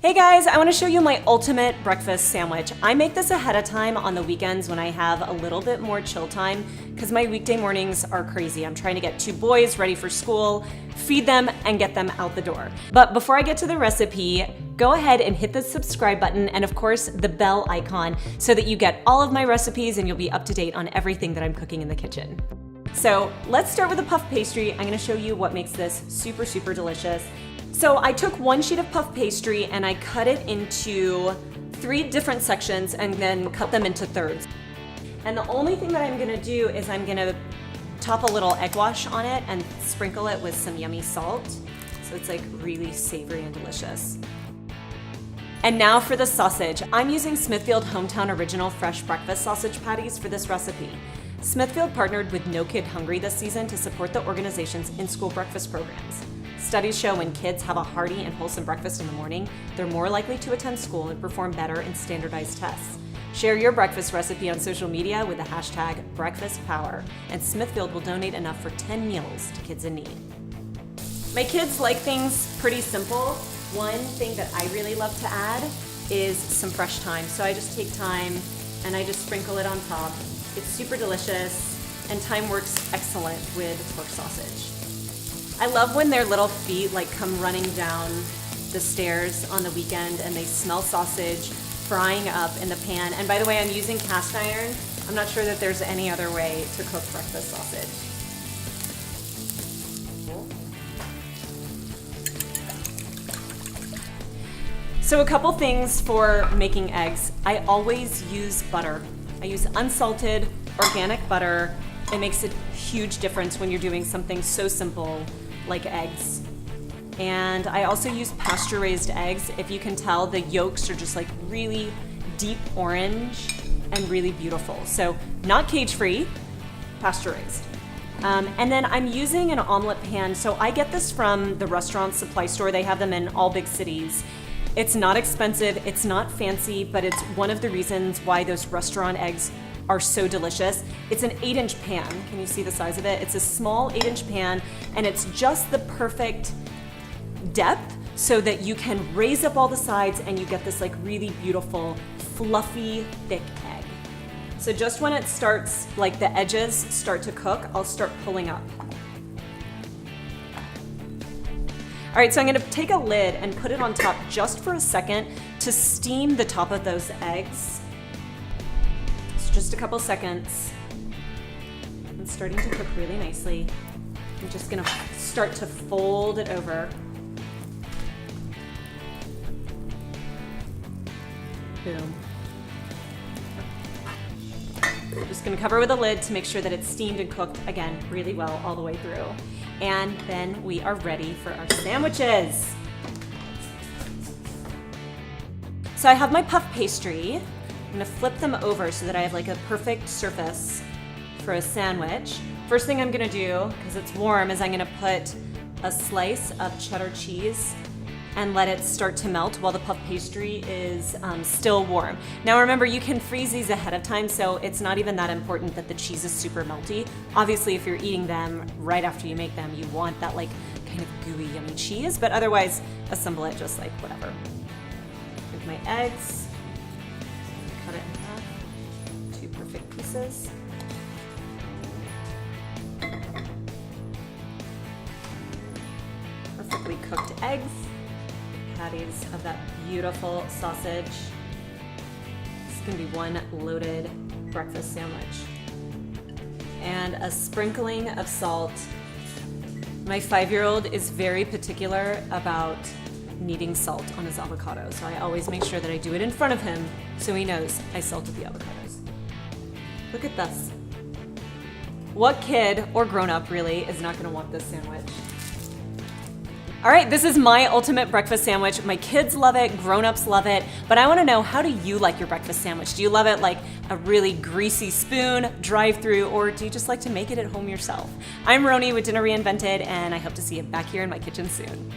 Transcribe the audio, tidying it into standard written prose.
Hey guys, I want to show you my ultimate breakfast sandwich. I make this ahead of time on the weekends when I have a little bit more chill time because my weekday mornings are crazy. I'm trying to get 2 boys ready for school, feed them, and get them out the door. But before I get to the recipe, go ahead and hit the subscribe button and of course the bell icon so that you get all of my recipes and you'll be up to date on everything that I'm cooking in the kitchen. So let's start with the puff pastry. I'm gonna show you what makes this super, super delicious. So I took 1 sheet of puff pastry and I cut it into 3 different sections and then cut them into thirds. And the only thing that I'm gonna do is I'm gonna top a little egg wash on it and sprinkle it with some yummy salt. So it's like really savory and delicious. And now for the sausage. I'm using Smithfield Hometown Original Fresh Breakfast Sausage Patties for this recipe. Smithfield partnered with No Kid Hungry this season to support the organization's in-school breakfast programs. Studies show when kids have a hearty and wholesome breakfast in the morning, they're more likely to attend school and perform better in standardized tests. Share your breakfast recipe on social media with the hashtag BreakfastPower, and Smithfield will donate enough for 10 meals to kids in need. My kids like things pretty simple. One thing that I really love to add is some fresh thyme. So I just take thyme and I just sprinkle it on top. It's super delicious, and thyme works excellent with pork sausage. I love when their little feet like come running down the stairs on the weekend and they smell sausage frying up in the pan. And by the way, I'm using cast iron. I'm not sure that there's any other way to cook breakfast sausage. So a couple things for making eggs. I always use butter. I use unsalted organic butter. It makes a huge difference when you're doing something so simple like eggs. And I also use pasture-raised eggs. If you can tell, the yolks are just like really deep orange and really beautiful. So not cage-free, pasture-raised. And then I'm using an omelet pan. So I get this from the restaurant supply store. They have them in all big cities. It's not expensive, it's not fancy, but it's one of the reasons why those restaurant eggs are so delicious. It's an 8-inch pan. Can you see the size of it? It's a small 8-inch pan, and it's just the perfect depth so that you can raise up all the sides and you get this like really beautiful, fluffy, thick egg. So just when it starts, like the edges start to cook, I'll start pulling up. All right, so I'm gonna take a lid and put it on top just for a second to steam the top of those eggs. Just a couple seconds. It's starting to cook really nicely. I'm just gonna start to fold it over. Boom. I'm just gonna cover with a lid to make sure that it's steamed and cooked, again, really well all the way through. And then we are ready for our sandwiches. So I have my puff pastry. I'm gonna flip them over so that I have like a perfect surface for a sandwich. First thing I'm gonna do, because it's warm, is I'm gonna put a slice of cheddar cheese and let it start to melt while the puff pastry is still warm. Now remember, you can freeze these ahead of time, so it's not even that important that the cheese is super melty. Obviously, if you're eating them right after you make them, you want that like kind of gooey, yummy cheese, but otherwise, assemble it just like whatever. With my eggs. Cut it in half, 2 perfect pieces. Perfectly cooked eggs, patties of that beautiful sausage. This is gonna be one loaded breakfast sandwich. And a sprinkling of salt. My 5-year-old is very particular about needing salt on his avocado, so I always make sure that I do it in front of him so he knows I salted the avocados. Look at this. What kid, or grown-up really, is not gonna want this sandwich? All right, this is my ultimate breakfast sandwich. My kids love it, grown-ups love it, but I wanna know, how do you like your breakfast sandwich? Do you love it like a really greasy spoon, drive-through, or do you just like to make it at home yourself? I'm Roni with Dinner Reinvented, and I hope to see you back here in my kitchen soon.